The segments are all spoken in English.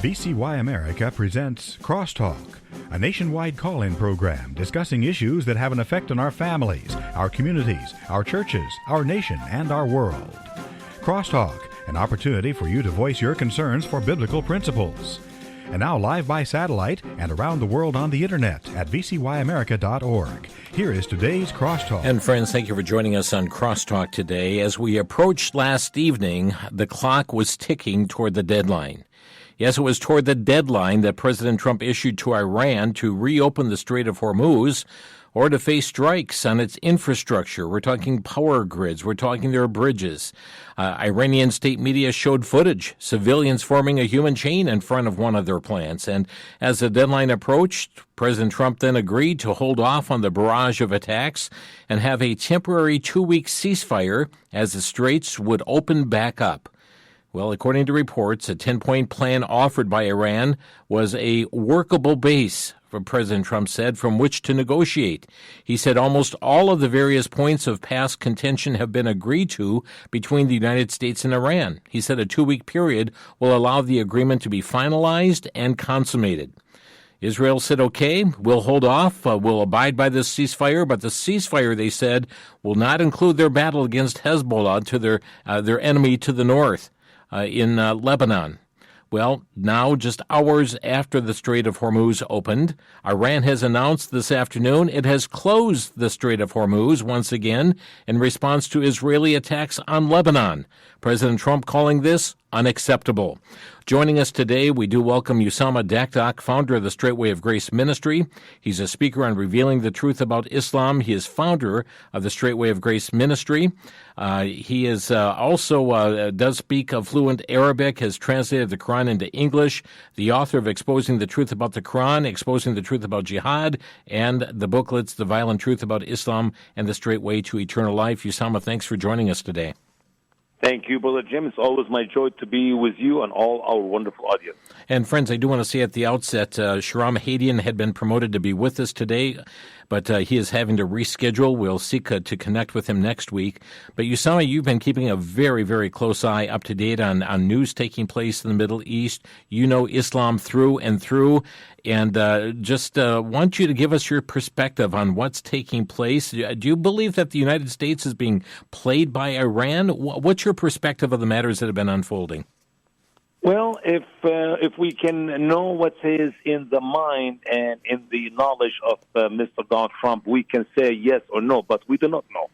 VCY America presents Crosstalk, a nationwide call-in program discussing issues that have an effect on our families, our communities, our churches, our nation, and our world. Crosstalk, an opportunity for you to voice your concerns for biblical principles. And now live by satellite and around the world on the internet at vcyamerica.org. Here is today's Crosstalk. And friends, thank you for joining us on Crosstalk today. As we approached last evening, the clock was ticking toward the deadline. Yes, it was toward the deadline that President Trump issued to Iran to reopen the Strait of Hormuz or to face strikes on its infrastructure. We're talking power grids. We're talking their bridges. Iranian state media showed footage, civilians forming a human chain in front of one of their plants. And as the deadline approached, President Trump then agreed to hold off on the barrage of attacks and have a temporary 2-week ceasefire as the straits would open back up. Well, according to reports, a 10-point plan offered by Iran was a workable base, President Trump said, from which to negotiate. He said almost all of the various points of past contention have been agreed to between the United States and Iran. He said a 2-week period will allow the agreement to be finalized and consummated. Israel said, okay, we'll hold off, we'll abide by this ceasefire, but the ceasefire, they said, will not include their battle against Hezbollah, to their enemy to the north. In Lebanon. Well, now, just hours after the Strait of Hormuz opened, Iran has announced this afternoon it has closed the Strait of Hormuz once again in response to Israeli attacks on Lebanon. President Trump calling this unacceptable. Joining us today, we do welcome Usama Dakdok, founder of the Straightway of Grace Ministry. He's a speaker on revealing the truth about Islam. He is founder of the Straightway of Grace Ministry. He is also does speak fluent Arabic, has translated the Quran into English, the author of Exposing the Truth About the Quran, Exposing the Truth About Jihad, and the booklets, The Violent Truth About Islam and the Straight Way to Eternal Life. Usama, thanks for joining us today. Thank you, Brother Jim. It's always my joy to be with you and all our wonderful audience. And friends, I do want to say at the outset, Shahram Hadian had been promoted to be with us today, but he is having to reschedule. We'll seek to connect with him next week. But Usama, you've been keeping a very, very close eye up to date on news taking place in the Middle East. You know Islam through and through, and just want you to give us your perspective on what's taking place. Do you believe that the United States is being played by Iran? What's your perspective of the matters that have been unfolding? Well, if we can know what is in the mind and in the knowledge of Mr. Donald Trump, we can say yes or no, but we do not know.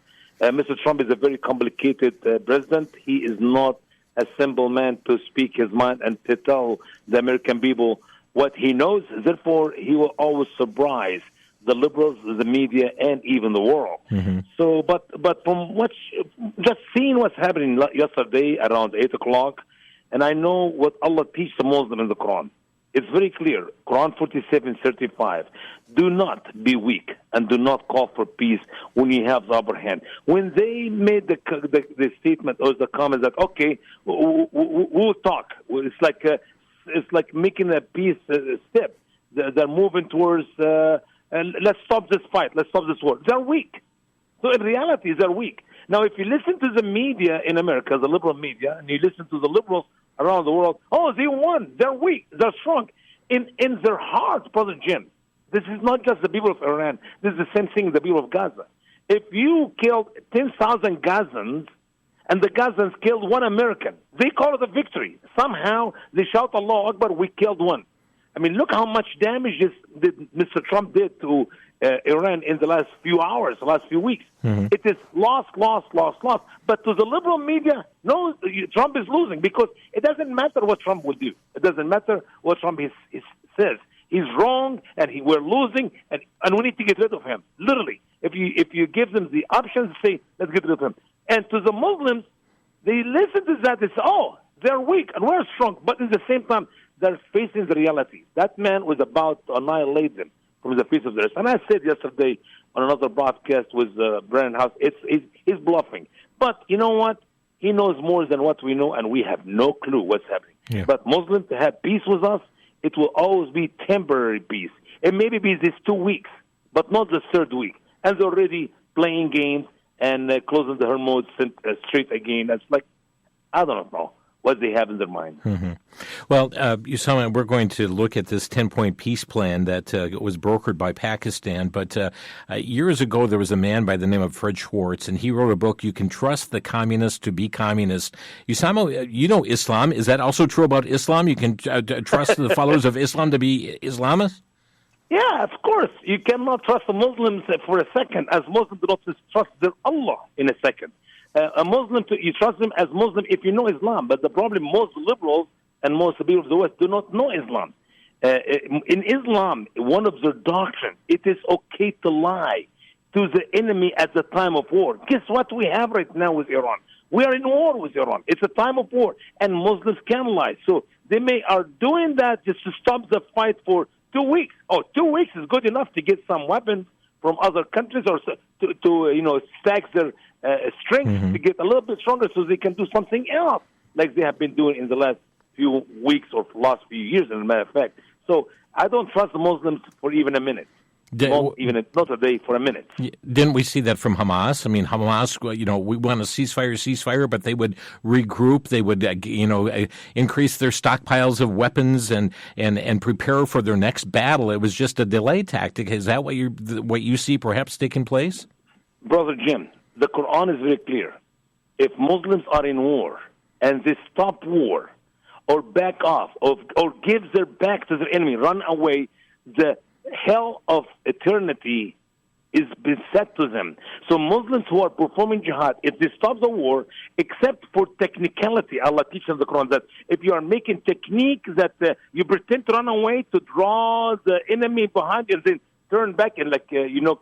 Mr. Trump is a very complicated president. He is not a simple man to speak his mind and to tell the American people what he knows. Therefore, he will always surprise the liberals, the media, and even the world. Mm-hmm. So, but from just seeing what's happening yesterday around 8 o'clock, and I know what Allah teaches the Muslim in the Quran. It's very clear. Quran 47:35. Do not be weak and do not call for peace when you have the upper hand. When they made the statement or the comment that, okay, we'll talk. It's like making a peace step. They're moving towards, let's stop this fight. Let's stop this war. They're weak. So in reality, they're weak. Now, if you listen to the media in America, the liberal media, and you listen to the liberals around the world, oh, they won, they're weak, they're strong. In their hearts, Brother Jim, this is not just the people of Iran. This is the same thing the people of Gaza. If you killed 10,000 Gazans and the Gazans killed one American, they call it a victory. Somehow they shout, Allahu Akbar, we killed one. I mean, look how much damage Mr. Trump did to Iran in the last few hours, the last few weeks. Mm-hmm. It is loss. But to the liberal media, no, Trump is losing because it doesn't matter what Trump will do. It doesn't matter what Trump says. He's wrong, and we're losing, and we need to get rid of him. Literally, if you give them the options, say, let's get rid of him. And to the Muslims, they listen to that. They say, oh, they're weak and we're strong. But at the same time, they're facing the reality. That man was about to annihilate them from the face of the earth. And I said yesterday on another broadcast with Brennan House, he's bluffing. But you know what? He knows more than what we know, and we have no clue what's happening. Yeah. But Muslims to have peace with us, it will always be temporary peace. It may be these 2 weeks, but not the third week. And they're already playing games and closing the Hormuz Strait again. That's like, I don't know. what they have in their mind. Mm-hmm. Well, Usama, we're going to look at this 10-point peace plan that was brokered by Pakistan. But years ago, there was a man by the name of Fred Schwartz, and he wrote a book, You Can Trust the Communists to Be Communists. Usama, you know Islam. Is that also true about Islam? You can trust the followers of Islam to be Islamists? Yeah, of course. You cannot trust the Muslims for a second, as Muslims do not trust their Allah in a second. A Muslim, you trust them as Muslim if you know Islam. But the problem, most liberals and most people of the West do not know Islam. In Islam, one of their doctrines, it is okay to lie to the enemy at the time of war. Guess what we have right now with Iran? We are in war with Iran. It's a time of war, and Muslims can lie. So they are doing that just to stop the fight for 2 weeks. 2 weeks is good enough to get some weapons from other countries or to stack their strength to get a little bit stronger so they can do something else like they have been doing in the last few weeks or last few years, as a matter of fact. So I don't trust the Muslims for even a minute. Not a day, for a minute. Didn't we see that from Hamas? I mean, Hamas, we want a ceasefire, but they would regroup. They would, increase their stockpiles of weapons and prepare for their next battle. It was just a delay tactic. Is that what you see perhaps taking place? Brother Jim, the Quran is very clear. If Muslims are in war and they stop war or back off or give their back to their enemy, run away, the hell of eternity is beset to them. So Muslims who are performing jihad, if they stop the war, except for technicality, Allah teaches in the Quran that if you are making technique that you pretend to run away to draw the enemy behind you and then turn back and you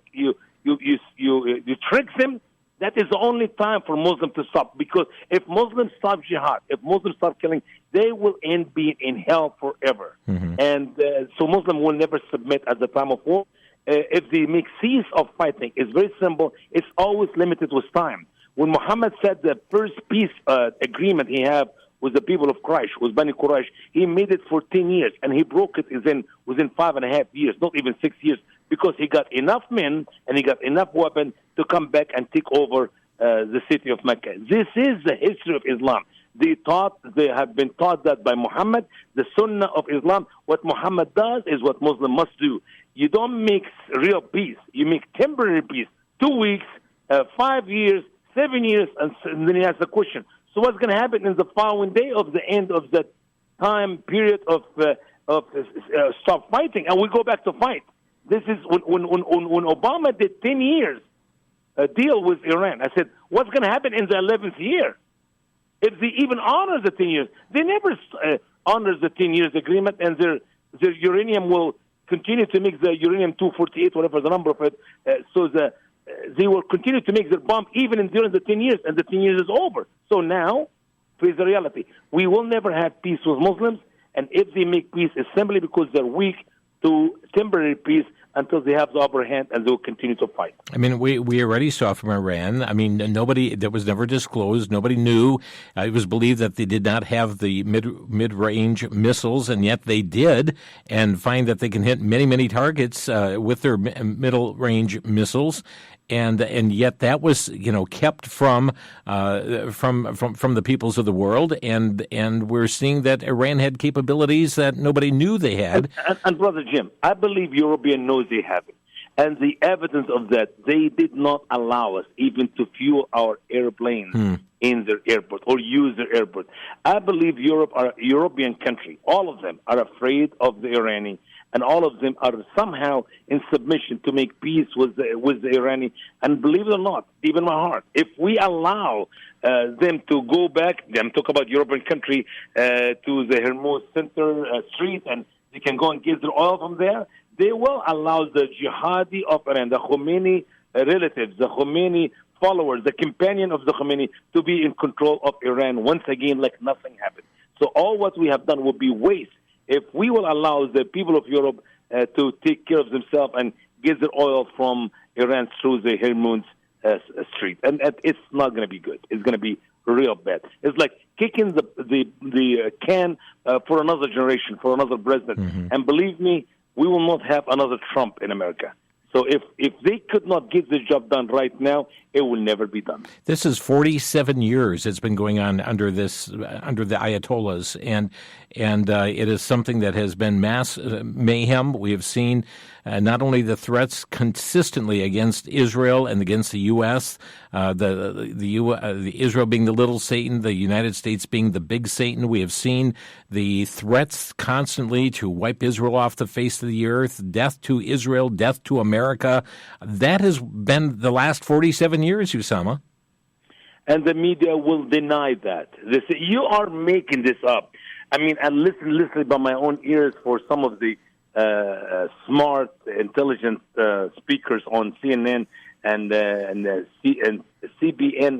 trick them, that is the only time for Muslims to stop. Because if Muslims stop jihad, if Muslims stop killing, they will end being in hell forever. Mm-hmm. And so Muslims will never submit at the time of war. If they make cease of fighting, it's very simple. It's always limited with time. When Muhammad said the first peace agreement he had with the people of Quraysh, with Bani Quraysh, he made it for 10 years, and he broke it within 5.5 years, not even 6 years, because he got enough men and he got enough weapons to come back and take over the city of Mecca. This is the history of Islam. They have been taught that by Muhammad, the Sunnah of Islam. What Muhammad does is what Muslims must do. You don't make real peace. You make temporary peace. 2 weeks, 5 years, 7 years, and then he asks the question. So what's going to happen in the following day of the end of the time period of stop fighting? And we go back to fight. This is when Obama did 10 years deal with Iran. I said, what's going to happen in the 11th year? If they even honor the 10 years, they never honor the 10 years agreement, and their uranium will continue to make the uranium-248, whatever the number of it. They will continue to make their bomb even during the 10 years, and the 10 years is over. So now, face the reality. We will never have peace with Muslims, and if they make peace, it's simply because they're weak to temporary peace until they have the upper hand, and they will continue to fight. I mean, we already saw from Iran. I mean, that was never disclosed. Nobody knew. It was believed that they did not have the mid-range missiles, and yet they did, and find that they can hit many, many targets with their middle-range missiles. And yet that was kept from the peoples of the world, and we're seeing that Iran had capabilities that nobody knew they had. And Brother Jim, I believe European knows they have it, and the evidence of that, they did not allow us even to fuel our airplanes in their airport or use their airport. I believe European country, all of them are afraid of the Iranian. And all of them are somehow in submission to make peace with the Iranian. And believe it or not, deep in my heart, if we allow them to go back, I'm talking about European country, to the Hormuz Strait, and they can go and get their oil from there, they will allow the jihadi of Iran, the Khomeini relatives, the Khomeini followers, the companion of the Khomeini, to be in control of Iran once again like nothing happened. So all what we have done will be waste if we will allow the people of Europe to take care of themselves and get their oil from Iran through the Hormuz Strait. And it's not going to be good. It's going to be real bad. It's like kicking the can for another generation, for another president. Mm-hmm. And believe me, we will not have another Trump in America. So if they could not get the job done right now, it will never be done. This is 47 years it's been going on under the Ayatollahs, and it is something that has been mass mayhem. We have seen not only the threats consistently against Israel and against the U.S., the Israel being the little Satan, the United States being the big Satan. We have seen the threats constantly to wipe Israel off the face of the earth, death to Israel, death to America. That has been the last 47 years, Usama. And the media will deny that. They say, you are making this up. I mean, I listened by my own ears for some of the smart, intelligent speakers on CNN and CBN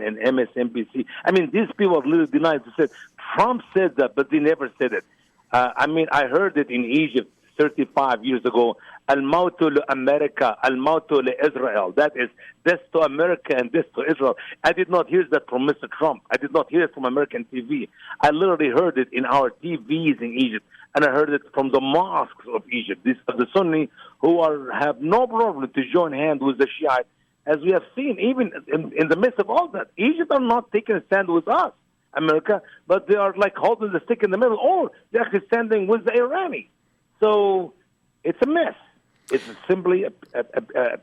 and MSNBC. I mean, these people have literally denied. They said, Trump said that, but they never said it. I mean, I heard it in Egypt 35 years ago. Al-Mautu America, Al-Mautu Israel. That is, death to America and death to Israel. I did not hear that from Mr. Trump. I did not hear it from American TV. I literally heard it in our TVs in Egypt, and I heard it from the mosques of Egypt. These are the Sunni who have no problem to join hands with the Shiite, as we have seen, even in the midst of all that. Egypt are not taking a stand with us, America, but they are like holding the stick in the middle, or they're actually standing with the Irani. So it's a mess. It's simply a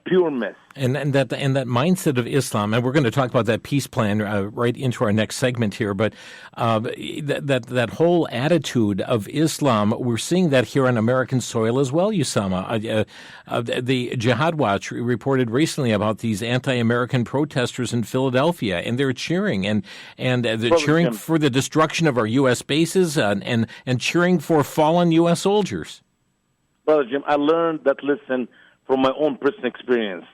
pure mess. And that mindset of Islam, and we're going to talk about that peace plan right into our next segment here, but that whole attitude of Islam, we're seeing that here on American soil as well, Usama. The Jihad Watch reported recently about these anti-American protesters in Philadelphia, and they're cheering, and they're cheering for the destruction of our U.S. bases and cheering for fallen U.S. soldiers. Brother Jim, I learned that lesson from my own personal experience.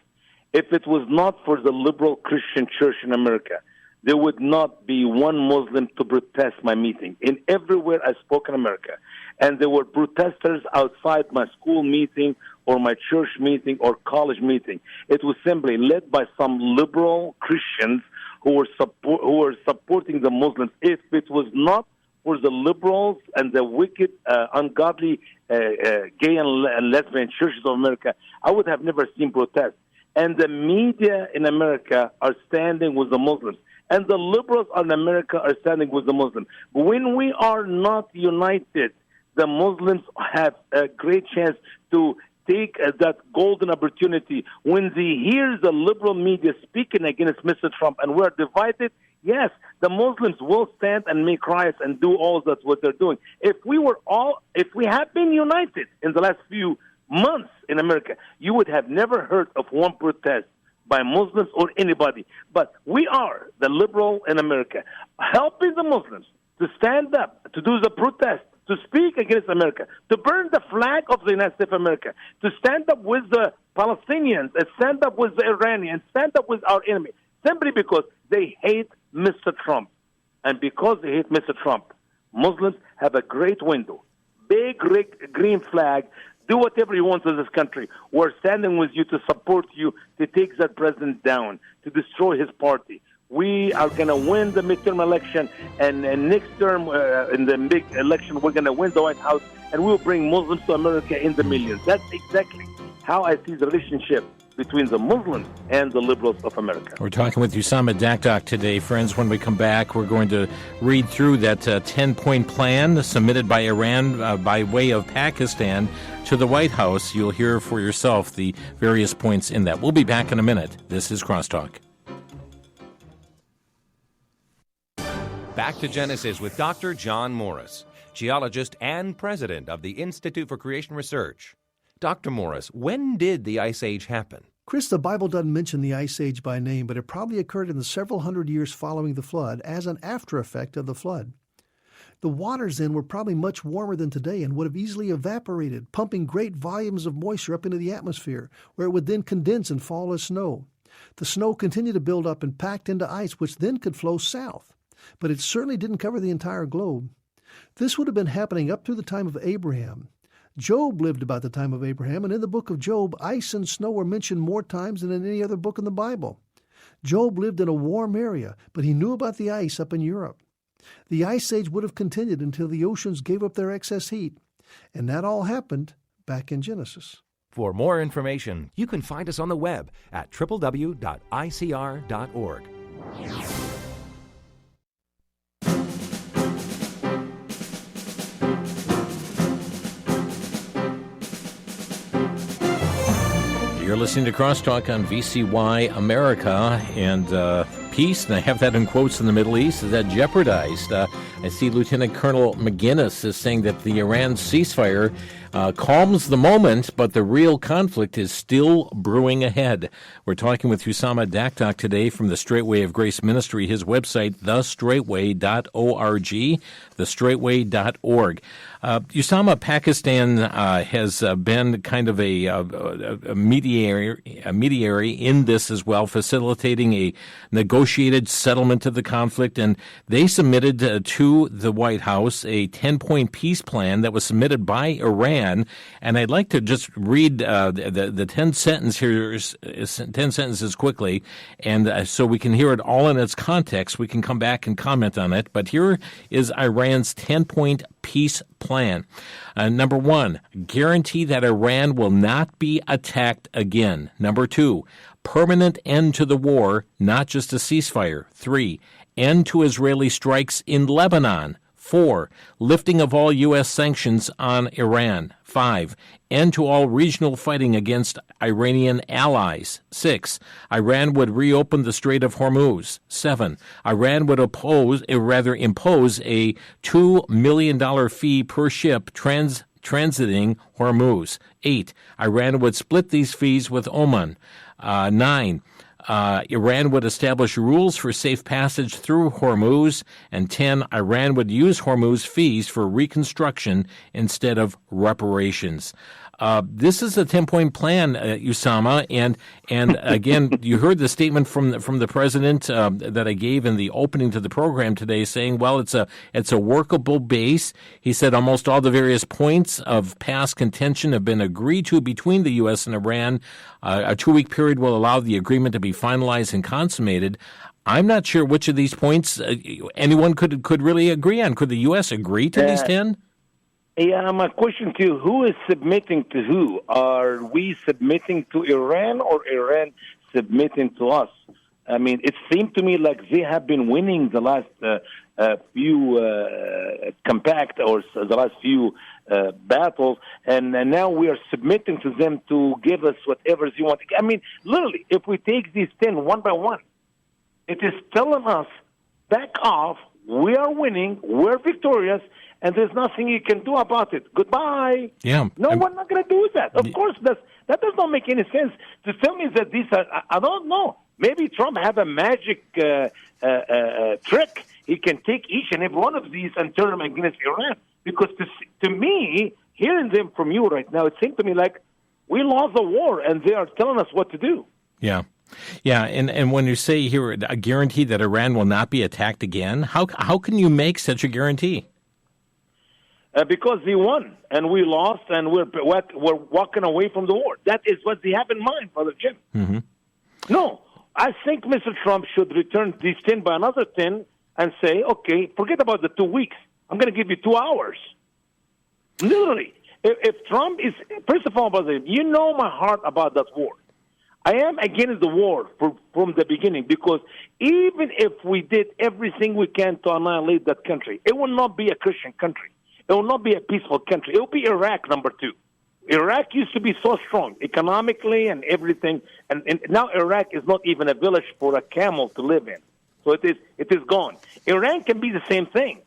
If it was not for the liberal Christian church in America, there would not be one Muslim to protest my meeting. In everywhere I spoke in America, and there were protesters outside my school meeting or my church meeting or college meeting. It was simply led by some liberal Christians who were supporting the Muslims. If it was not for the liberals and the wicked, ungodly gay and lesbian churches of America, I would have never seen protests. And the media in America are standing with the Muslims. And the liberals in America are standing with the Muslims. When we are not united, the Muslims have a great chance to take that golden opportunity. When they hear the liberal media speaking against Mr. Trump and we're divided, yes, the Muslims will stand and make riots and do all that what they're doing. If we have been united in the last few months in America, you would have never heard of one protest by Muslims or anybody. But we are, the liberal in America, helping the Muslims to stand up, to do the protest, to speak against America, to burn the flag of the United States of America, to stand up with the Palestinians, and stand up with the Iranians, stand up with our enemy, simply because they hate Mr. Trump. And because they hate Mr. Trump, Muslims have a great window, big green flag. Do whatever you want in this country. We're standing with you to support you to take that president down, to destroy his party. We are going to win the midterm election, and next term, in the big election, we're going to win the White House, and we'll bring Muslims to America in the millions. That's exactly how I see the relationship between the Muslims and the liberals of America. We're talking with Usama Dakdok today. Friends, when we come back, we're going to read through that 10-point plan submitted by Iran by way of Pakistan to the White House. You'll hear for yourself the various points in that. We'll be back in a minute. This is Crosstalk. Back to Genesis with Dr. John Morris, geologist and president of the Institute for Creation Research. Dr. Morris, when did the Ice Age happen? Chris, the Bible doesn't mention the Ice Age by name, but it probably occurred in the several hundred years following the flood as an after effect of the flood. The waters then were probably much warmer than today and would have easily evaporated, pumping great volumes of moisture up into the atmosphere, where it would then condense and fall as snow. The snow continued to build up and packed into ice, which then could flow south. But it certainly didn't cover the entire globe. This would have been happening up through the time of Abraham. Job lived about the time of Abraham, and in the book of Job, ice and snow were mentioned more times than in any other book in the Bible. Job lived in a warm area, but he knew about the ice up in Europe. The Ice Age would have continued until the oceans gave up their excess heat, and that all happened back in Genesis. For more information, you can find us on the web at www.icr.org. You're listening to Crosstalk on VCY America, and peace, and I have that in quotes in the Middle East, is that jeopardized. I see Lieutenant Colonel McGinnis is saying that the Iran ceasefire calms the moment, but the real conflict is still brewing ahead. We're talking with Usama Dakdok today from the Straightway of Grace Ministry, his website, thestraightway.org, thestraightway.org. Usama, Pakistan has been kind of a mediary in this as well, facilitating a negotiated settlement of the conflict, and they submitted to the White House a 10-point peace plan that was submitted by Iran. And I'd like to just read the 10 sentences quickly, and so we can hear it all in its context. We can come back and comment on it. But here is Iran's 10-point peace plan. Number 1, guarantee that Iran will not be attacked again. Number 2, permanent end to the war, not just a ceasefire. 3, end to Israeli strikes in Lebanon. 4, lifting of all U.S. sanctions on Iran. 5, end to all regional fighting against Iranian allies. 6, Iran would reopen the Strait of Hormuz. 7, Iran would impose a $2 million fee per ship transiting Hormuz. 8, Iran would split these fees with Oman. 9, Iran would establish rules for safe passage through Hormuz. And 10, Iran would use Hormuz fees for reconstruction instead of reparations. This is a 10-point plan, Usama, and again, you heard the statement from the president that I gave in the opening to the program today, saying, well, it's a workable base. He said almost all the various points of past contention have been agreed to between the U.S. and Iran. A 2-week period will allow the agreement to be finalized and consummated. I'm not sure which of these points anyone could really agree on. Could the U.S. agree to these 10? Yeah, my question to you, who is submitting to who? Are we submitting to Iran or Iran submitting to us? I mean, it seemed to me like they have been winning the last few compact or the last few battles, and now we are submitting to them to give us whatever they want. I mean, literally, if we take these 10 one by one, it is telling us, back off, we are winning, we're victorious, and there's nothing you can do about it. Goodbye. Yeah. No, we're not going to do that. Of course, that does not make any sense. To tell me that these are, I don't know. Maybe Trump have a magic trick. He can take each and every one of these and turn them against Iran. Because to me, hearing them from you right now, it seems to me like we lost the war, and they are telling us what to do. Yeah. Yeah, and when you say here a guarantee that Iran will not be attacked again, how can you make such a guarantee? Because they won and we lost, and we're walking away from the war. That is what they have in mind, Brother Jim. Mm-hmm. No, I think Mr. Trump should return these 10 by another 10 and say, okay, forget about the 2 weeks. I'm going to give you 2 hours. Literally. If Trump is, first of all, Brother, you know my heart about that war. I am against the war from the beginning, because even if we did everything we can to annihilate that country, it will not be a Christian country. It will not be a peaceful country. It will be Iraq, number 2. Iraq used to be so strong economically and everything, and now Iraq is not even a village for a camel to live in. So it is gone. Iran can be the same thing.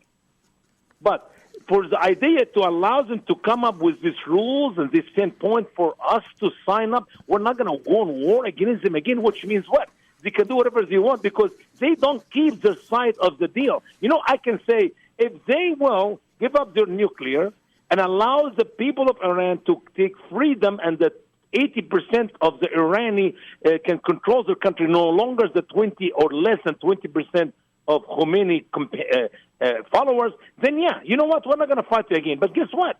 But for the idea to allow them to come up with these rules and this 10 point for us to sign up, we're not going to go on war against them again, which means what? They can do whatever they want because they don't keep their side of the deal. You know, I can say if they will give up their nuclear and allow the people of Iran to take freedom, and that 80% of the Irani can control their country, no longer the 20 or less than 20% of Khomeini followers, then yeah, you know what? We're not going to fight you again. But guess what?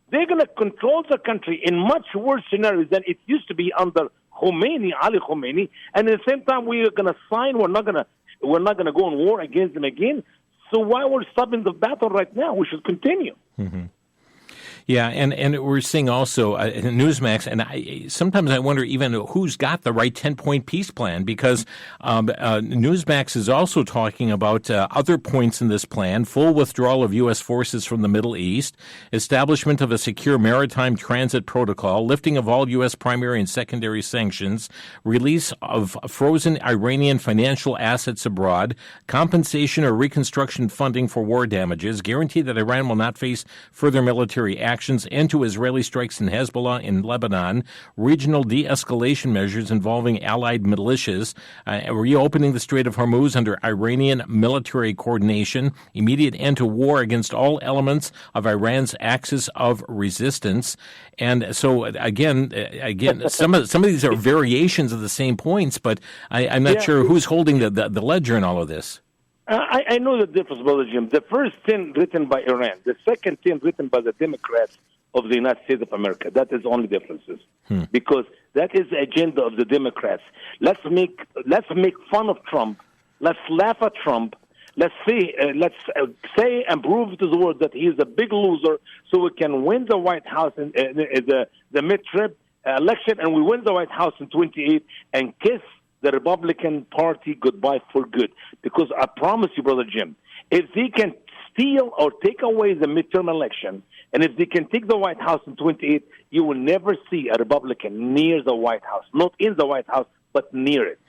They're going to control the country in much worse scenarios than it used to be under Khomeini, Ali Khomeini. And at the same time, we are going to sign. We're not going to go on war against them again. So why we're stopping the battle right now? We should continue. Mm-hmm. Yeah, and we're seeing also Newsmax, and sometimes I wonder even who's got the right 10-point peace plan, because Newsmax is also talking about other points in this plan: full withdrawal of U.S. forces from the Middle East, establishment of a secure maritime transit protocol, lifting of all U.S. primary and secondary sanctions, release of frozen Iranian financial assets abroad, compensation or reconstruction funding for war damages, guarantee that Iran will not face further military actions, end to Israeli strikes in Hezbollah in Lebanon, regional de-escalation measures involving allied militias, reopening the Strait of Hormuz under Iranian military coordination, immediate end to war against all elements of Iran's axis of resistance. And so again, some of these are variations of the same points, but I'm not sure who's holding the ledger in all of this. I know the difference, Brother Jim. The first 10 written by Iran, the second 10 written by the Democrats of the United States of America. That is only differences, because that is the agenda of the Democrats. Let's make fun of Trump. Let's laugh at Trump. Let's say and prove to the world that he is a big loser, so we can win the White House in the midterm election, and we win the White House in 28 and kiss the Republican Party goodbye for good. Because I promise you, Brother Jim, if they can steal or take away the midterm election, and if they can take the White House in 28, you will never see a Republican near the White House. Not in the White House, but near it.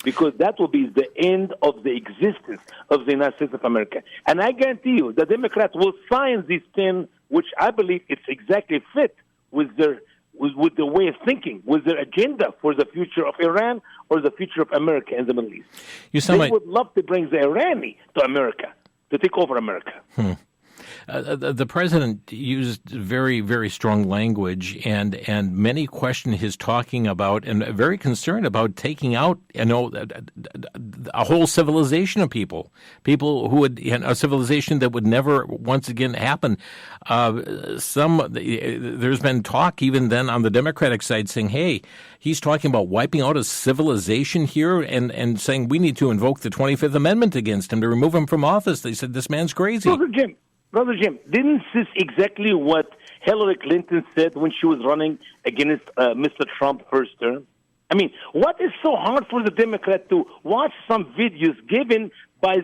Because that will be the end of the existence of the United States of America. And I guarantee you, the Democrats will sign these 10, which I believe it's exactly fit with their with the way of thinking, with their agenda for the future of Iran or the future of America in the Middle East. They would love to bring the Irani to America, to take over America. The president used very, very strong language, and many question his talking about, and very concerned about taking out, a whole civilization of people who would, a civilization that would never once again happen. There's been talk even then on the Democratic side saying, hey, he's talking about wiping out a civilization here, and saying we need to invoke the 25th Amendment against him to remove him from office. They said this man's crazy. Brother Jim, didn't this exactly what Hillary Clinton said when she was running against Mr. Trump first term? I mean, what is so hard for the Democrat to watch some videos given by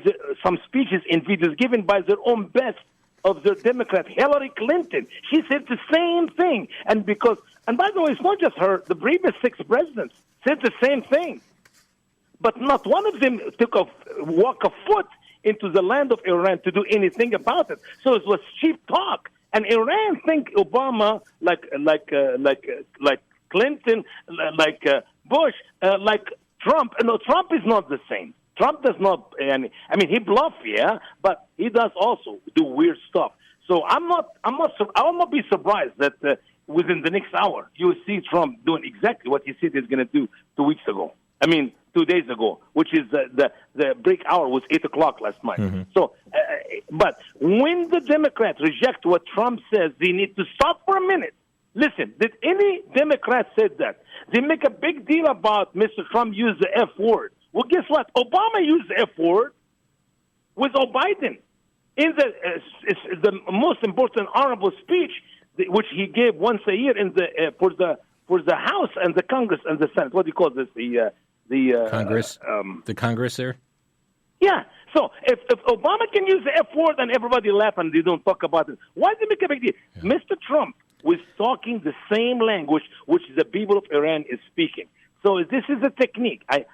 some speeches and videos given by their own best of their Democrat, Hillary Clinton? She said the same thing. And by the way, it's not just her, the previous 6 presidents said the same thing. But not one of them took a walk of foot into the land of Iran to do anything about it. So it was cheap talk. And Iran think Obama, like Clinton, like Bush, like Trump. No, Trump is not the same. Trump does not. I mean, he bluff, but he does also do weird stuff. So I will not be surprised that within the next hour you will see Trump doing exactly what he said he's going to do 2 weeks ago. 2 days ago, which is the break hour was 8 o'clock last night. So, but when the Democrats reject what Trump says, they need to stop for a minute. Listen, did any Democrat say that? They make a big deal about Mr. Trump use the F word. Well, guess what? Obama used the F word with Biden in the most important honorable speech, which he gave once a year in for the House and the Congress and the Senate. What do you call this? The Congress, the Congress there? Yeah. So if Obama can use the F word and everybody laugh and they don't talk about it, why do they make a big deal? Yeah. Mr. Trump was talking the same language which the people of Iran is speaking. So this is a technique. I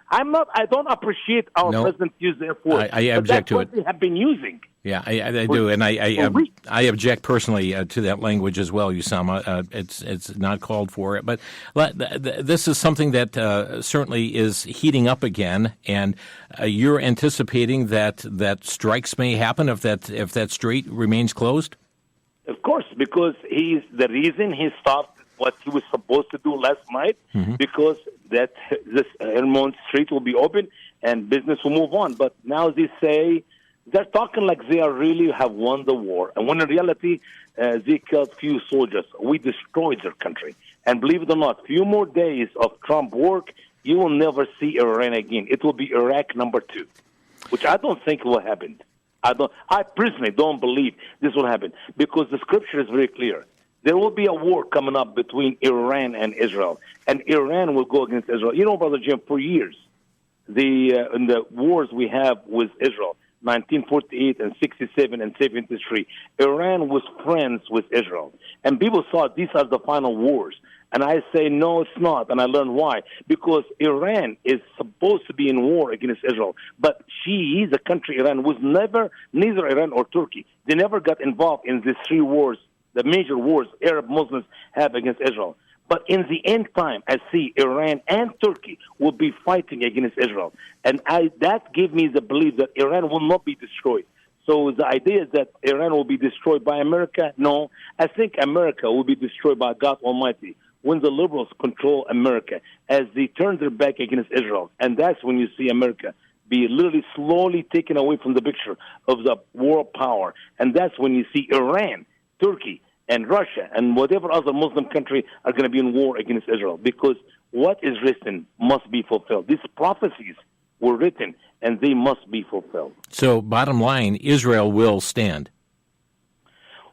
don't appreciate our president use the F word. I object to it. They have been using. Yeah, I do, and I object personally to that language as well, Usama. It's not called for. But this is something that certainly is heating up again, and you're anticipating that strikes may happen if that strait remains closed. Of course, because he's the reason he stopped what he was supposed to do last night, because that this Hormuz Strait will be open and business will move on. But now they say they're talking like they really have won the war, and when in reality they killed few soldiers. We destroyed their country, and believe it or not, few more days of Trump work, you will never see Iran again. It will be Iraq number 2, which I don't think will happen. I personally don't believe this will happen, because the scripture is very clear. There will be a war coming up between Iran and Israel, and Iran will go against Israel. You know, Brother Jim, for years, in the wars we have with Israel, 1948 and 67 and 73, Iran was friends with Israel. And people thought these are the final wars. And I say, no, it's not. And I learned why. Because Iran is supposed to be in war against Israel. But the country, Iran, was neither Iran or Turkey. They never got involved in these three wars, the major wars Arab Muslims have against Israel. But in the end time, I see Iran and Turkey will be fighting against Israel. And that gave me the belief that Iran will not be destroyed. So the idea is that Iran will be destroyed by America? No. I think America will be destroyed by God Almighty when the liberals control America as they turn their back against Israel. And that's when you see America be literally slowly taken away from the picture of the world power. And that's when you see Iran, Turkey, and Russia and whatever other Muslim country are going to be in war against Israel, because what is written must be fulfilled. These prophecies were written, and they must be fulfilled. So, bottom line, Israel will stand.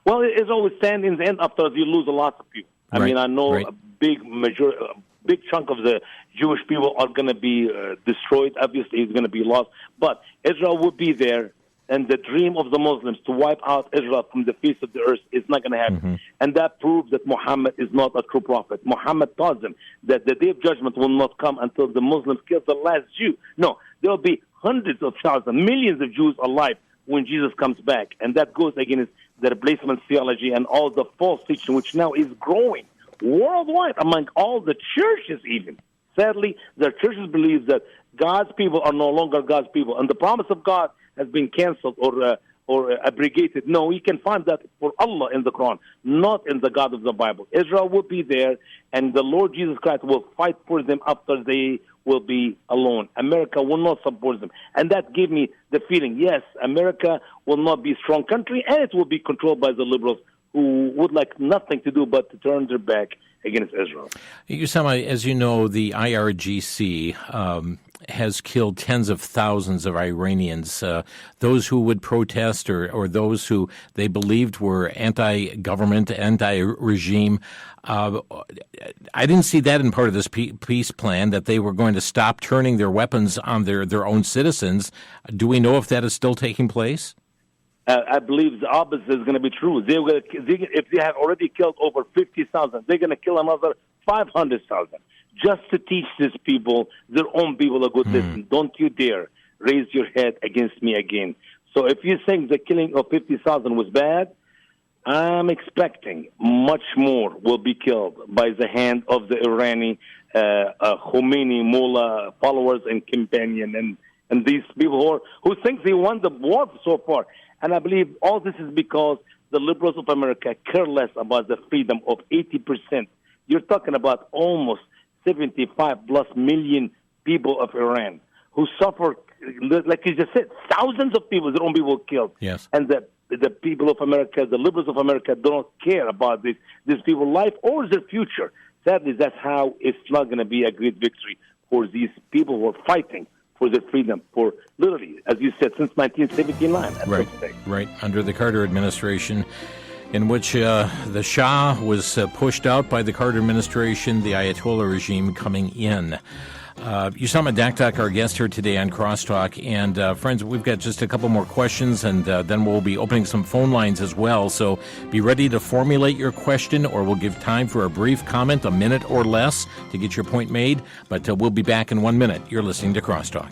Well, Israel will stand in the end after you lose a lot of people. I mean, I know a big chunk of the Jewish people are going to be destroyed. Obviously, it's going to be lost. But Israel will be there. And the dream of the Muslims to wipe out Israel from the face of the earth is not going to happen. Mm-hmm. And that proves that Muhammad is not a true prophet. Muhammad taught them that the day of judgment will not come until the Muslims kill the last Jew. No, there will be hundreds of thousands, millions of Jews alive when Jesus comes back. And that goes against the replacement theology and all the false teaching, which now is growing worldwide among all the churches even. Sadly, the churches believe that God's people are no longer God's people. And the promise of God has been canceled or abrogated. No, you can find that for Allah in the Quran, not in the God of the Bible. Israel will be there, and the Lord Jesus Christ will fight for them after they will be alone. America will not support them. And that gave me the feeling, yes, America will not be a strong country, and it will be controlled by the liberals who would like nothing to do but to turn their back against Israel. Usama, as you know, the IRGC has killed tens of thousands of Iranians, those who would protest or those who they believed were anti-government, anti-regime. I didn't see that in part of this peace plan, that they were going to stop turning their weapons on their own citizens. Do we know if that is still taking place? I believe the opposite is going to be true. If they have already killed over 50,000, they're going to kill another 500,000 just to teach these people, their own people, a good lesson. Don't you dare raise your head against me again. So if you think the killing of 50,000 was bad, I'm expecting much more will be killed by the hand of the Iranian Khomeini mullah followers and companion and these people who think they won the war so far. And I believe all this is because the liberals of America care less about the freedom of 80%. You're talking about almost 75 plus million people of Iran who suffer, like you just said, thousands of people, their own people killed. Yes. And the people of America, the liberals of America, don't care about these people's life or their future. Sadly, that's how it's not going to be a great victory for these people who are fighting for their freedom, for literally, as you said, since 1979. Right, under the Carter administration, in which the Shah was pushed out by the Carter administration, the Ayatollah regime coming in. Usama Dakdok, our guest here today on Crosstalk. And friends, we've got just a couple more questions, and then we'll be opening some phone lines as well. So be ready to formulate your question, or we'll give time for a brief comment, a minute or less, to get your point made. But we'll be back in 1 minute. You're listening to Crosstalk.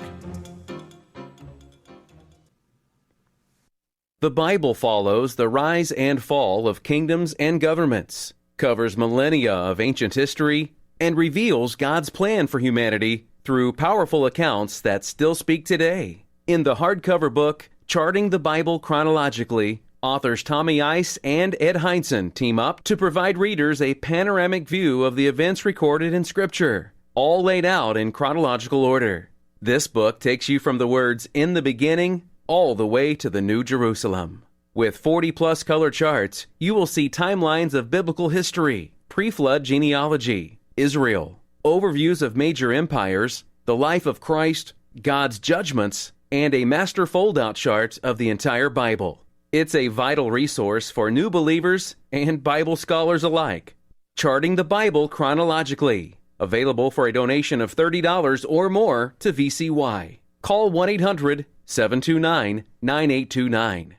The Bible follows the rise and fall of kingdoms and governments, covers millennia of ancient history, and reveals God's plan for humanity through powerful accounts that still speak today. In the hardcover book, Charting the Bible Chronologically, authors Tommy Ice and Ed Heinzen team up to provide readers a panoramic view of the events recorded in Scripture, all laid out in chronological order. This book takes you from the words "in the beginning" all the way to the New Jerusalem. With 40-plus color charts, you will see timelines of biblical history, pre-flood genealogy, Israel, overviews of major empires, the life of Christ, God's judgments, and a master fold-out chart of the entire Bible. It's a vital resource for new believers and Bible scholars alike. Charting the Bible Chronologically. Available for a donation of $30 or more to VCY. Call 1-800-729-9829.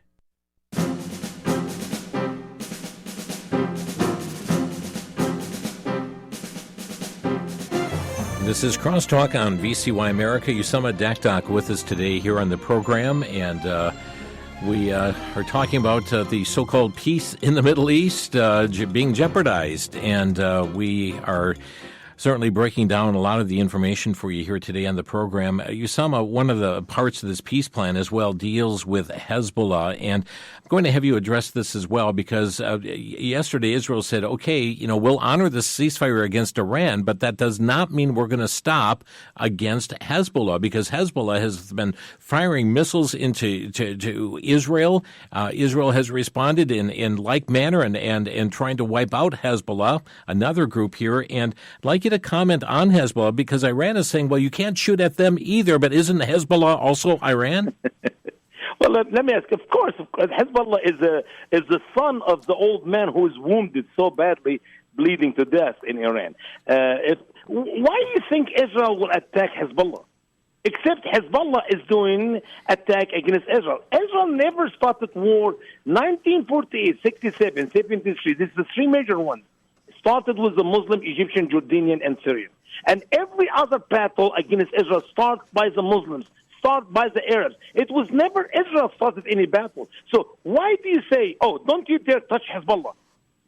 This is Crosstalk on VCY America. Usama Dakdok with us today here on the program, and we are talking about the so-called peace in the Middle East being jeopardized, and we are certainly breaking down a lot of the information for you here today on the program. Usama, one of the parts of this peace plan as well deals with Hezbollah, and I'm going to have you address this as well because yesterday Israel said, okay, we'll honor the ceasefire against Iran, but that does not mean we're going to stop against Hezbollah because Hezbollah has been firing missiles to Israel. Israel has responded in like manner and trying to wipe out Hezbollah, another group here, and I'd like you to comment on Hezbollah because Iran is saying, well, you can't shoot at them either, but isn't Hezbollah also Iran? Well, let me ask. Of course, Hezbollah is the son of the old man who is wounded so badly, bleeding to death in Iran. Why do you think Israel will attack Hezbollah? Except Hezbollah is doing attack against Israel. Israel never started war. 1948, 67, 73. This is the three major ones. Started with the Muslim, Egyptian, Jordanian, and Syrian. And every other battle against Israel starts by the Muslims, start by the Arabs. It was never Israel started any battle. So why do you say, oh, don't you dare touch Hezbollah?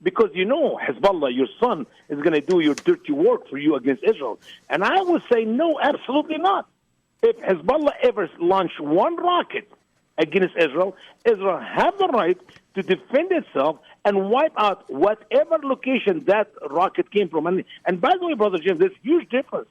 Because Hezbollah, your son, is going to do your dirty work for you against Israel. And I would say no, absolutely not. If Hezbollah ever launched one rocket against Israel, Israel have the right to defend itself and wipe out whatever location that rocket came from. And by the way, Brother James, there's a huge difference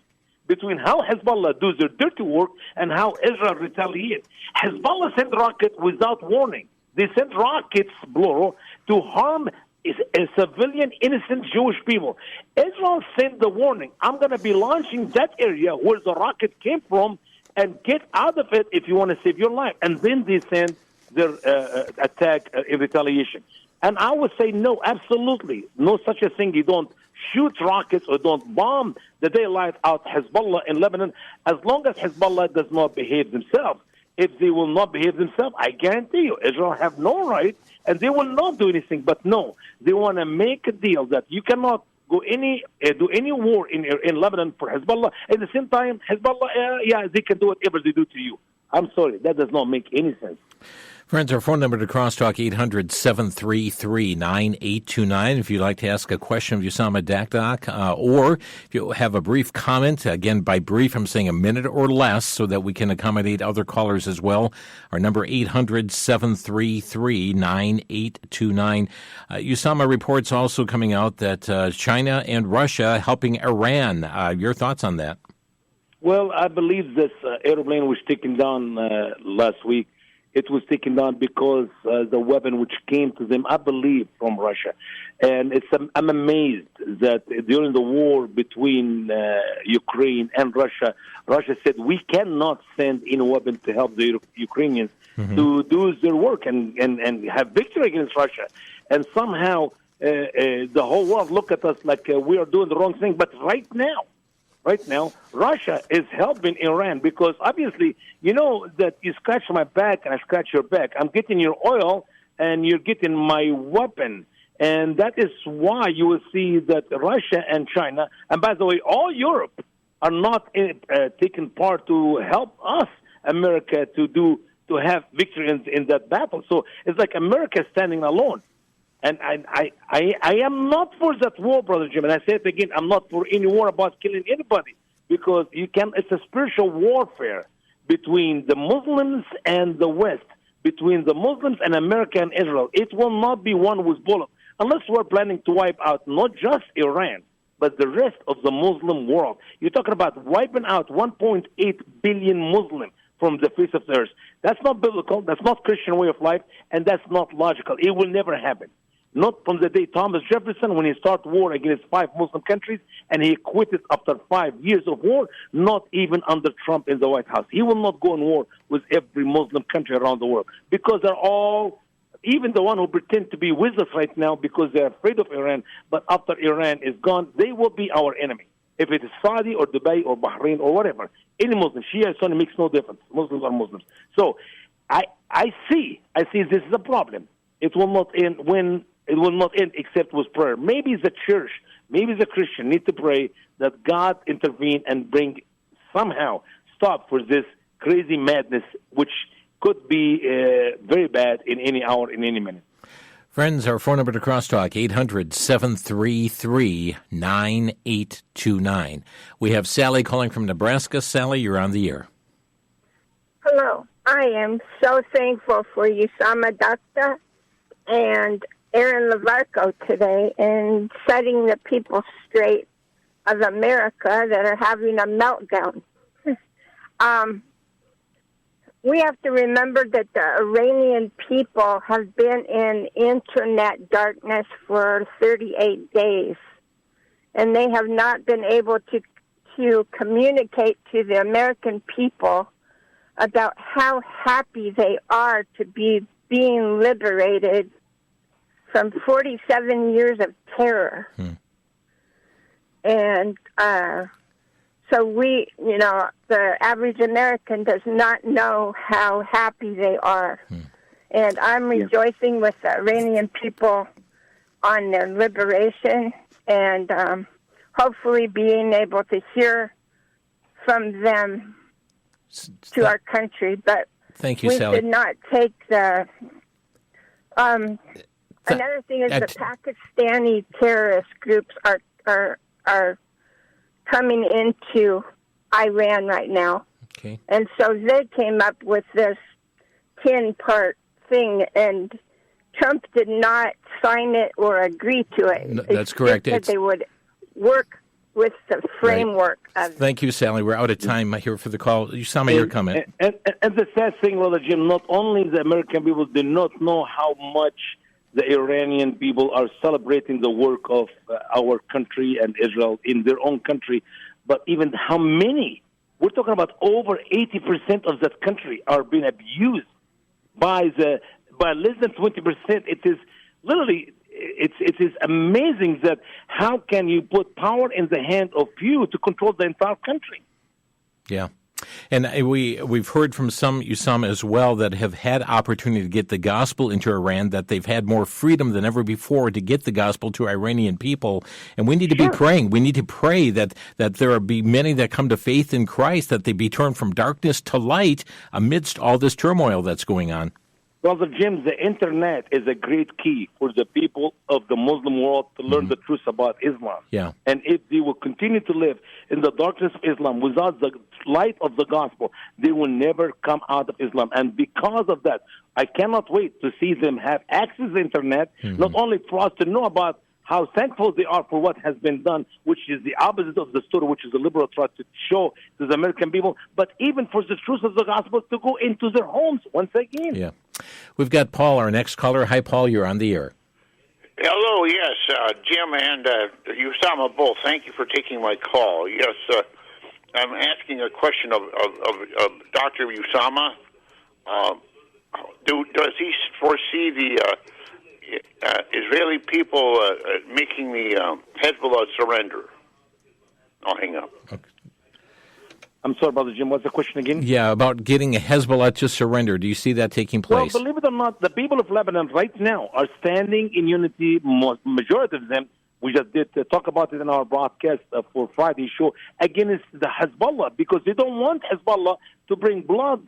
between how Hezbollah does their dirty work and how Israel retaliates. Hezbollah sent rockets without warning. They sent rockets, plural, to harm a civilian, innocent Jewish people. Israel sent the warning, I'm going to be launching that area where the rocket came from and get out of it if you want to save your life. And then they send their attack in retaliation. And I would say no, absolutely. No such a thing. You don't shoot rockets or don't bomb the daylight out Hezbollah in Lebanon as long as Hezbollah does not behave themselves. If they will not behave themselves, I guarantee you, Israel have no right and they will not do anything. But no, they want to make a deal that you cannot do any war in Lebanon for Hezbollah. At the same time, Hezbollah, they can do whatever they do to you. I'm sorry, that does not make any sense. Friends, our phone number to Crosstalk, 800-733-9829. If you'd like to ask a question of Usama Dakdok, or if you have a brief comment, again, by brief, I'm saying a minute or less so that we can accommodate other callers as well. Our number, 800-733-9829. Usama, reports also coming out that China and Russia helping Iran. Your thoughts on that? Well, I believe this airplane was taken down last week. It was taken down because the weapon which came to them, I believe, from Russia. And I'm amazed that during the war between Ukraine and Russia, Russia said, we cannot send any weapon to help the Ukrainians to do their work and have victory against Russia. And somehow the whole world look at us like we are doing the wrong thing. But right now, Russia is helping Iran because obviously, that you scratch my back and I scratch your back. I'm getting your oil and you're getting my weapon. And that is why you will see that Russia and China, and by the way, all Europe, are not taking part to help us, America, to have victory in that battle. So it's like America standing alone. And I am not for that war, Brother Jim. And I say it again, I'm not for any war about killing anybody because it's a spiritual warfare between the Muslims and the West, between the Muslims and America and Israel. It will not be one with bullets unless we're planning to wipe out not just Iran, but the rest of the Muslim world. You're talking about wiping out 1.8 billion Muslims from the face of the earth. That's not biblical. That's not Christian way of life, and that's not logical. It will never happen. Not from the day Thomas Jefferson, when he started war against 5 Muslim countries, and he quitted after 5 years of war, not even under Trump in the White House. He will not go in war with every Muslim country around the world because they're all even the one who pretend to be with us right now because they're afraid of Iran, but after Iran is gone, they will be our enemy. If it is Saudi or Dubai or Bahrain or whatever, any Muslim, Shia, Sunni, makes no difference. Muslims are Muslims. So I see this is a problem. It will not end except with prayer. Maybe the church, maybe the Christian need to pray that God intervene and bring somehow stop for this crazy madness, which could be very bad in any hour, in any minute. Friends, our phone number to Crosstalk, 800-733-9829. We have Sally calling from Nebraska. Sally, you're on the air. Hello. I am so thankful for Usama Dakdok and Aaron Levarco today in setting the people straight of America that are having a meltdown. We have to remember that the Iranian people have been in internet darkness for 38 days, and they have not been able to communicate to the American people about how happy they are to be being liberated from 47 years of terror. And so the average American does not know how happy they are. And I'm rejoicing with the Iranian people on their liberation and hopefully being able to hear from them to our country. But thank you, we Sally. should not take the... another thing is the Pakistani terrorist groups are coming into Iran right now. Okay. And so they came up with this 10-part thing, and Trump did not sign it or agree to it. No, that's correct. That they would work with the framework of it. Thank you, Sally. We're out of time here for the call. Usama, your comment. And the sad thing, Brother Jim, not only the American people do not know how much the Iranian people are celebrating the work of our country and Israel in their own country, but even how many, we're talking about over 80% of that country are being abused by less than 20%. It is literally, it is amazing that how can you put power in the hand of few to control the entire country? Yeah. And we've heard from some, Usama, as well, that have had opportunity to get the gospel into Iran, that they've had more freedom than ever before to get the gospel to Iranian people. And we need to be praying. We need to pray that there be many that come to faith in Christ, that they be turned from darkness to light amidst all this turmoil that's going on. Brother Jim, the Internet is a great key for the people of the Muslim world to learn the truth about Islam. Yeah. And if they will continue to live in the darkness of Islam without the light of the gospel, they will never come out of Islam. And because of that, I cannot wait to see them have access to the Internet, not only for us to know about how thankful they are for what has been done, which is the opposite of the story, which is the liberal try to show to the American people, but even for the truth of the gospel to go into their homes once again. Yeah. We've got Paul, our next caller. Hi, Paul. You're on the air. Hello, yes, Jim and Usama both. Thank you for taking my call. Yes, I'm asking a question of Dr. Usama. Does he foresee the Israeli people making the Hezbollah surrender? I'll hang up. Okay. I'm sorry, Brother Jim, what's the question again? Yeah, about getting Hezbollah to surrender. Do you see that taking place? Well, believe it or not, the people of Lebanon right now are standing in unity, majority of them. We just did talk about it in our broadcast for Friday's show, against the Hezbollah, because they don't want Hezbollah to bring blood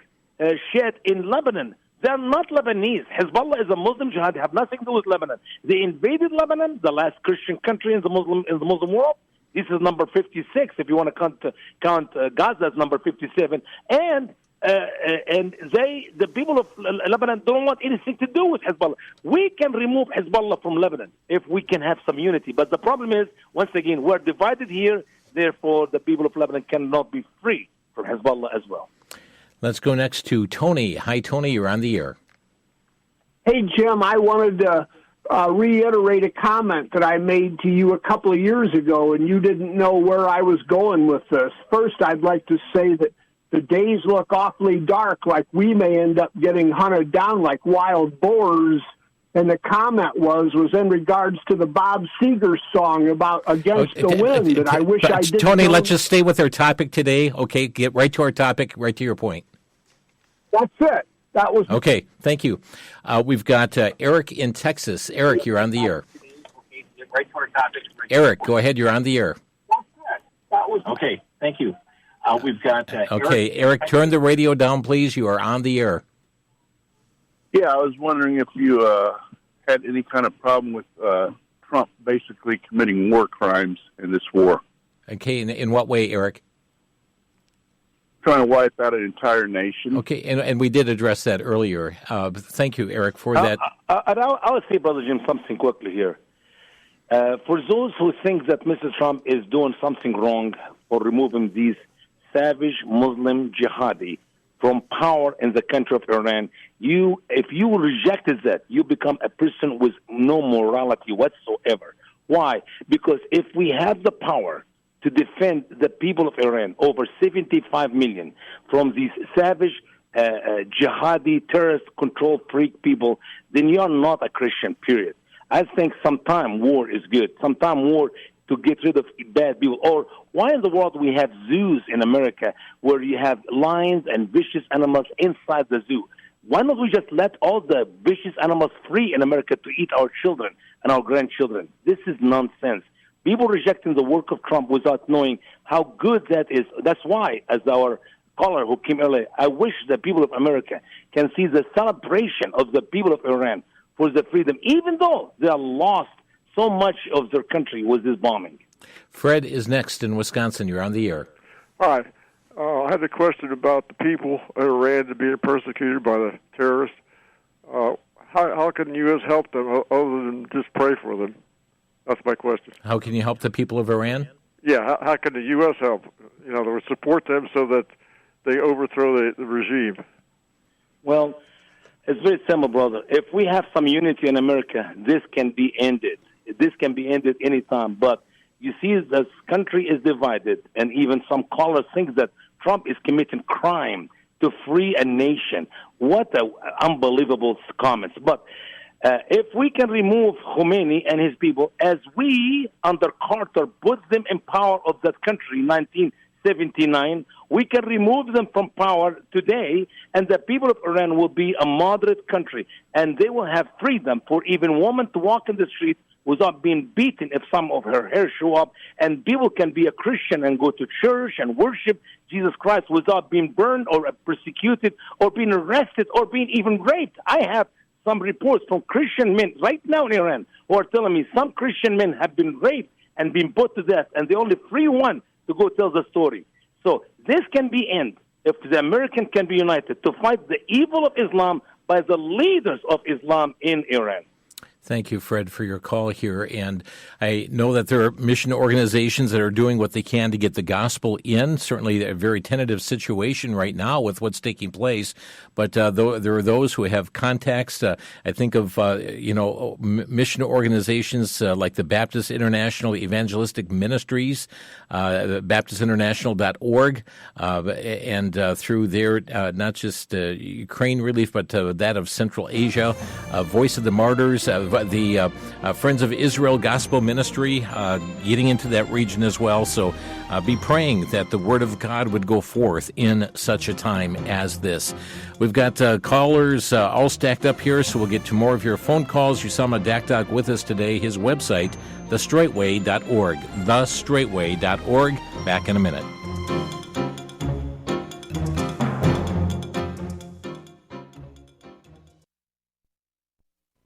shed in Lebanon. They're not Lebanese. Hezbollah is a Muslim jihad. They have nothing to do with Lebanon. They invaded Lebanon, the last Christian country in the Muslim world. This is number 56, if you want to count Gaza as number 57. And the people of Lebanon don't want anything to do with Hezbollah. We can remove Hezbollah from Lebanon if we can have some unity. But the problem is, once again, we're divided here. Therefore, the people of Lebanon cannot be free from Hezbollah as well. Let's go next to Tony. Hi, Tony. You're on the air. Hey, Jim, I wanted to reiterate a comment that I made to you a couple of years ago, and you didn't know where I was going with this. First, I'd like to say that the days look awfully dark, like we may end up getting hunted down like wild boars And the comment was in regards to the Bob Seger song about Against the Wind, and I wish I didn't. Tony, let's just stay with our topic today. Okay, get right to our topic, right to your point. That's it. That was okay. Thank you. We've got Eric in Texas. Eric, you're on the air. Eric, go ahead. You're on the air. That was okay. Thank you. We've got okay, Eric, turn the radio down, please. You are on the air. Yeah, I was wondering if you had any kind of problem with Trump basically committing war crimes in this war. Okay, in what way, Eric? Trying to wipe out an entire nation. Okay, and we did address that earlier. Thank you, Eric, for that. I'll say, Brother Jim, something quickly here. For those who think that Mr. Trump is doing something wrong for removing these savage Muslim jihadi from power in the country of Iran, if you rejected that, you become a person with no morality whatsoever. Why? Because if we have the power to defend the people of Iran, over 75 million, from these savage jihadi, terrorist-controlled freak people, then you are not a Christian, period. I think sometimes war is good. Sometimes war to get rid of bad people. Or why in the world we have zoos in America where you have lions and vicious animals inside the zoo? Why don't we just let all the vicious animals free in America to eat our children and our grandchildren? This is nonsense. People rejecting the work of Trump without knowing how good that is. That's why, as our caller who came earlier, I wish the people of America can see the celebration of the people of Iran for the freedom, even though they have lost so much of their country with this bombing. Fred is next in Wisconsin. You're on the air. Hi. I had a question about the people of Iran being persecuted by the terrorists. How can the U.S. help them other than just pray for them? That's my question. How can you help the people of Iran? Yeah, how can the U.S. help? In other words, support them so that they overthrow the regime. Well, it's very simple, brother. If we have some unity in America, this can be ended. This can be ended anytime. But you see, this country is divided, and even some callers think that Trump is committing crime to free a nation. What unbelievable comments. But if we can remove Khomeini and his people, as we, under Carter, put them in power of that country in 1979, we can remove them from power today, and the people of Iran will be a moderate country, and they will have freedom for even women to walk in the street without being beaten if some of her hair show up, and people can be a Christian and go to church and worship Jesus Christ without being burned or persecuted or being arrested or being even raped. I have some reports from Christian men right now in Iran who are telling me some Christian men have been raped and been put to death, and the only free one to go tell the story. So this can be ended if the Americans can be united to fight the evil of Islam by the leaders of Islam in Iran. Thank you, Fred, for your call here. And I know that there are mission organizations that are doing what they can to get the gospel in. Certainly a very tentative situation right now with what's taking place. But there are those who have contacts. I think of, mission organizations like the Baptist International Evangelistic Ministries, baptistinternational.org, and through their, not just Ukraine relief, but that of Central Asia, Voice of the Martyrs, the Friends of Israel Gospel Ministry, getting into that region as well. So be praying that the Word of God would go forth in such a time as this. We've got callers all stacked up here, so we'll get to more of your phone calls. Usama Dakdok with us today. His website, thestraightway.org. Thestraightway.org. Back in a minute.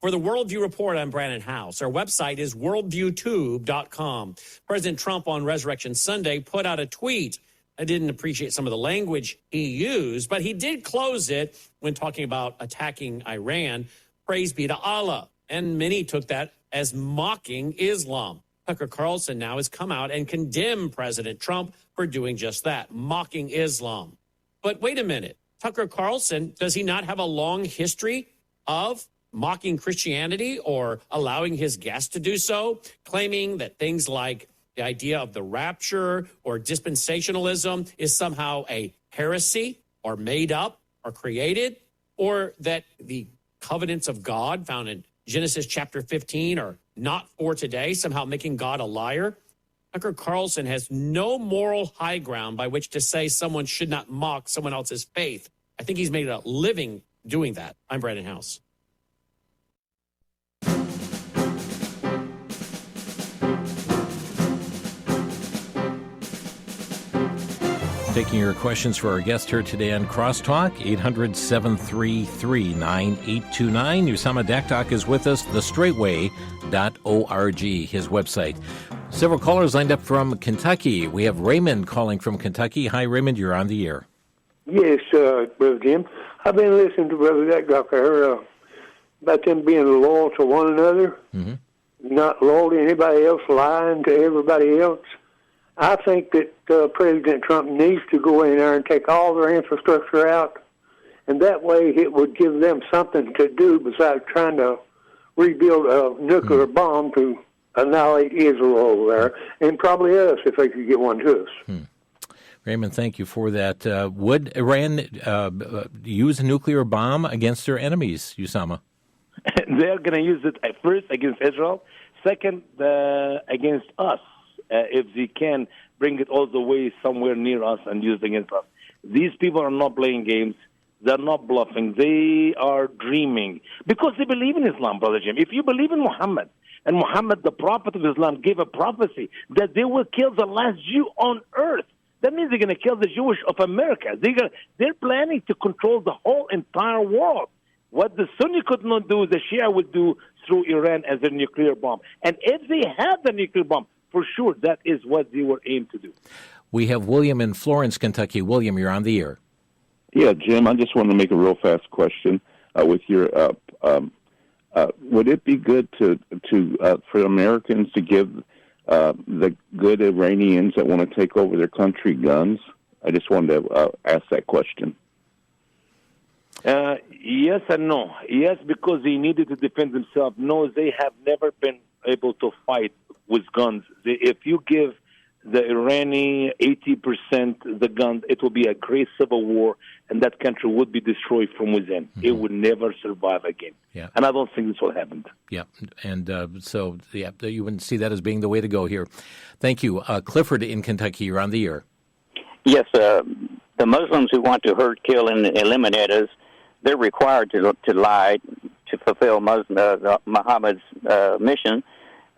For the Worldview Report, I'm Brandon House. Our website is worldviewtube.com. President Trump on Resurrection Sunday put out a tweet. I didn't appreciate some of the language he used, but he did close it when talking about attacking Iran. Praise be to Allah. And many took that as mocking Islam. Tucker Carlson now has come out and condemned President Trump for doing just that, mocking Islam. But wait a minute. Tucker Carlson, does he not have a long history of mocking Christianity or allowing his guests to do so, claiming that things like the idea of the rapture or dispensationalism is somehow a heresy or made up or created, or that the covenants of God found in Genesis chapter 15 are not for today, somehow making God a liar. Tucker Carlson has no moral high ground by which to say someone should not mock someone else's faith. I think he's made a living doing that. I'm Brandon House. Taking your questions for our guest here today on Crosstalk, 800-733-9829. Usama Dakdok is with us, thestraightway.org, his website. Several callers lined up from Kentucky. We have Raymond calling from Kentucky. Hi, Raymond, you're on the air. Yes, Brother Jim. I've been listening to Brother Dakdok. I heard about them being loyal to one another, not loyal to anybody else, lying to everybody else. I think that President Trump needs to go in there and take all their infrastructure out, and that way it would give them something to do besides trying to rebuild a nuclear bomb to annihilate Israel over there, and probably us if they could get one to us. Raymond, thank you for that. Would Iran use a nuclear bomb against their enemies, Usama? They're going to use it first against Israel, second against us. If they can bring it all the way somewhere near us and use it against us. These people are not playing games. They're not bluffing. They are dreaming. Because they believe in Islam, Brother Jim. If you believe in Muhammad, and Muhammad, the prophet of Islam, gave a prophecy that they will kill the last Jew on earth, that means they're going to kill the Jewish of America. They're planning to control the whole entire world. What the Sunni could not do, the Shia would do through Iran as a nuclear bomb. And if they have the nuclear bomb, for sure, that is what they were aimed to do. We have William in Florence, Kentucky. William, you're on the air. Yeah, Jim, I just want to make a real fast question with your. Would it be good for Americans to give the good Iranians that want to take over their country guns? I just wanted to ask that question. Yes and no. Yes, because they needed to defend themselves. No, they have never been able to fight with guns. If you give the Iranian 80% the guns, it will be a great civil war, and that country would be destroyed from within. It would never survive again. Yeah. And I don't think this will happen. Yeah, and so you wouldn't see that as being the way to go here. Thank you. Clifford in Kentucky, you're on the air. Yes, the Muslims who want to hurt, kill, and eliminate us, they're required to lie to fulfill Muhammad's mission.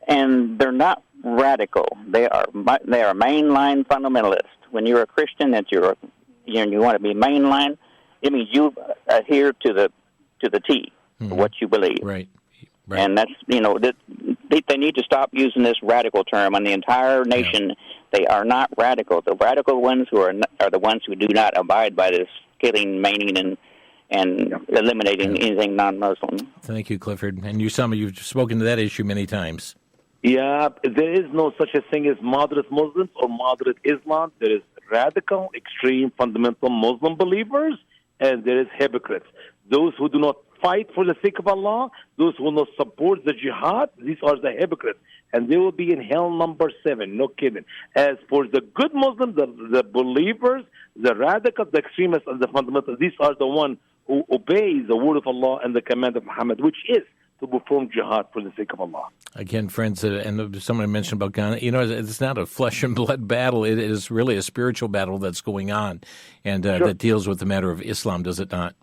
And they're not radical. They are mainline fundamentalists. When you're a Christian, that you want to be mainline, it means you adhere to the T, what you believe. Right. And that's they need to stop using this radical term on the entire nation. Yeah. They are not radical. The radical ones are the ones who do not abide by this killing, maiming, and eliminating anything non-Muslim. Thank you, Clifford. And Usama, you've spoken to that issue many times. Yeah, there is no such a thing as moderate Muslims or moderate Islam. There is radical, extreme, fundamental Muslim believers, and there is hypocrites. Those who do not fight for the sake of Allah, those who will not support the jihad, these are the hypocrites. And they will be in hell number 7, no kidding. As for the good Muslims, the believers, the radicals, the extremists, and the fundamentalists, these are the ones who obey the word of Allah and the command of Muhammad, which is to perform jihad for the sake of Allah. Again, friends, and someone mentioned about gun, it's not a flesh and blood battle. It is really a spiritual battle that's going on, and that deals with the matter of Islam, does it not?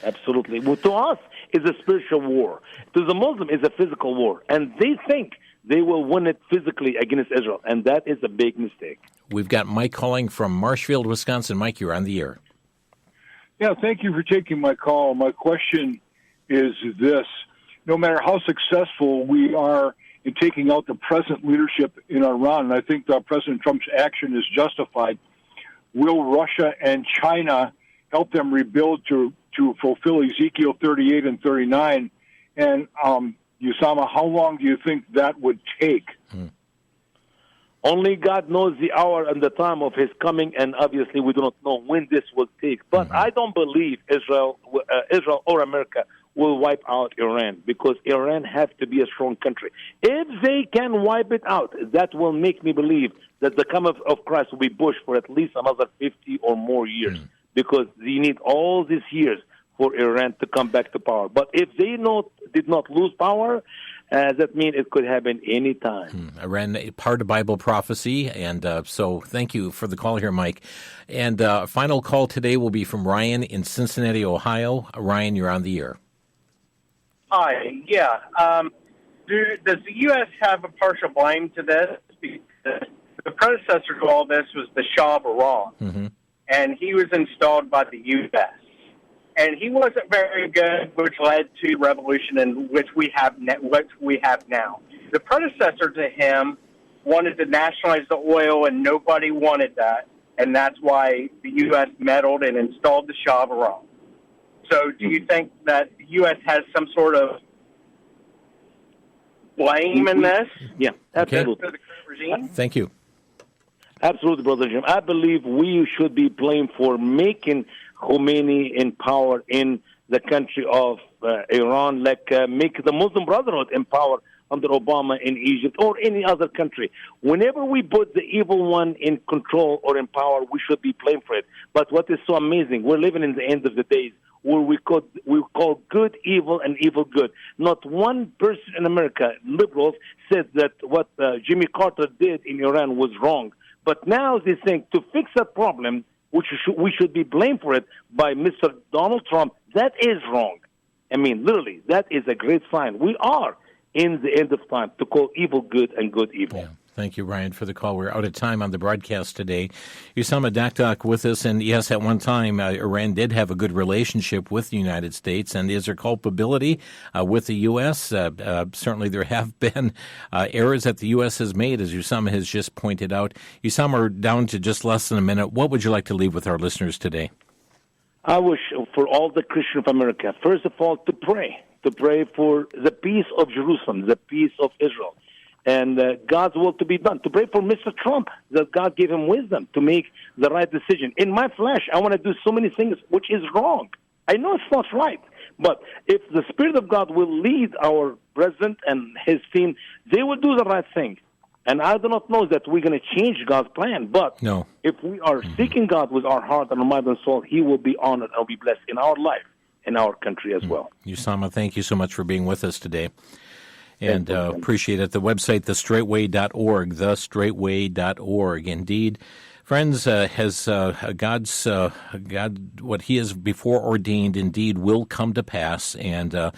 Absolutely. Well, to us, it's a spiritual war. To the Muslim, it's a physical war. And they think they will win it physically against Israel, and that is a big mistake. We've got Mike calling from Marshfield, Wisconsin. Mike, you're on the air. Yeah, thank you for taking my call. My question is this. No matter how successful we are in taking out the present leadership in Iran, and I think President Trump's action is justified, will Russia and China help them rebuild to fulfill Ezekiel 38 and 39? And, Usama, how long do you think that would take? Only God knows the hour and the time of his coming, and obviously we do not know when this will take. But I don't believe Israel or America will wipe out Iran, because Iran has to be a strong country. If they can wipe it out, that will make me believe that the coming of Christ will be pushed for at least another 50 or more years, because they need all these years for Iran to come back to power. But if they did not lose power, that means it could happen any time. Iran, part of Bible prophecy, and so thank you for the call here, Mike. And final call today will be from Ryan in Cincinnati, Ohio. Ryan, you're on the air. Hi, yeah. Does the U.S. have a partial blame to this? Because the predecessor to all this was the Shah of Iran, and he was installed by the U.S. And he wasn't very good, which led to revolution in which we have now. The predecessor to him wanted to nationalize the oil, and nobody wanted that, and that's why the U.S. meddled and installed the Shah of Iran. So do you think that the U.S. has some sort of blame in this? Yeah, absolutely. Thank you. Absolutely, Brother Jim. I believe we should be blamed for making Khomeini in power in the country of Iran, like make the Muslim Brotherhood in power under Obama in Egypt or any other country. Whenever we put the evil one in control or in power, we should be blamed for it. But what is so amazing, we're living in the end of the days where we call good evil and evil good. Not one person in America, liberals, said that what Jimmy Carter did in Iran was wrong. But now they think to fix that problem, we should be blamed for it by Mr. Donald Trump. That is wrong. I mean, literally, that is a great sign. We are in the end of time to call evil good and good evil. Yeah. Thank you, Ryan, for the call. We're out of time on the broadcast today. Usama Dakdok with us, and yes, at one time, Iran did have a good relationship with the United States, and is there culpability with the U.S.? Certainly there have been errors that the U.S. has made, as Usama has just pointed out. Usama, we're down to just less than a minute. What would you like to leave with our listeners today? I wish for all the Christians of America, first of all, to pray for the peace of Jerusalem, the peace of Israel, and God's will to be done. To pray for Mr. Trump, that God give him wisdom to make the right decision. In my flesh, I want to do so many things which is wrong. I know it's not right, but if the Spirit of God will lead our president and his team, they will do the right thing. And I do not know that we're going to change God's plan, but if we are seeking God with our heart and our mind and soul, he will be honored and will be blessed in our life, in our country as well. Usama, thank you so much for being with us today. And appreciate it. The website, thestraightway.org, thestraightway.org. Indeed, friends, has God, what he has before ordained, indeed will come to pass, and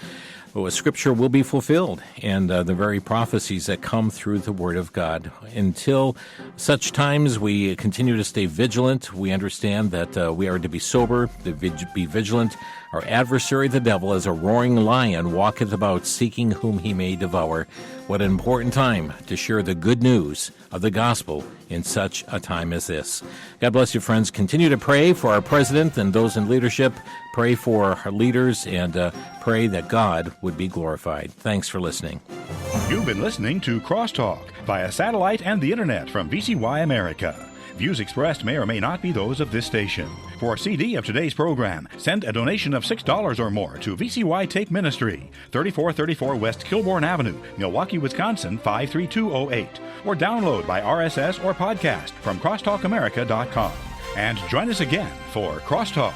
Scripture will be fulfilled, and the very prophecies that come through the Word of God. Until such times, we continue to stay vigilant. We understand that we are to be sober, to be vigilant. Our adversary, the devil, as a roaring lion, walketh about, seeking whom he may devour. What an important time to share the good news of the gospel in such a time as this. God bless you, friends. Continue to pray for our president and those in leadership. Pray for our leaders, and pray that God would be glorified. Thanks for listening. You've been listening to Crosstalk via satellite and the internet from VCY America. Views expressed may or may not be those of this station. For a CD of today's program, send a donation of $6 or more to VCY Take Ministry, 3434 West Kilbourne Avenue, Milwaukee, Wisconsin, 53208, or download by RSS or podcast from crosstalkamerica.com. And join us again for Crosstalk.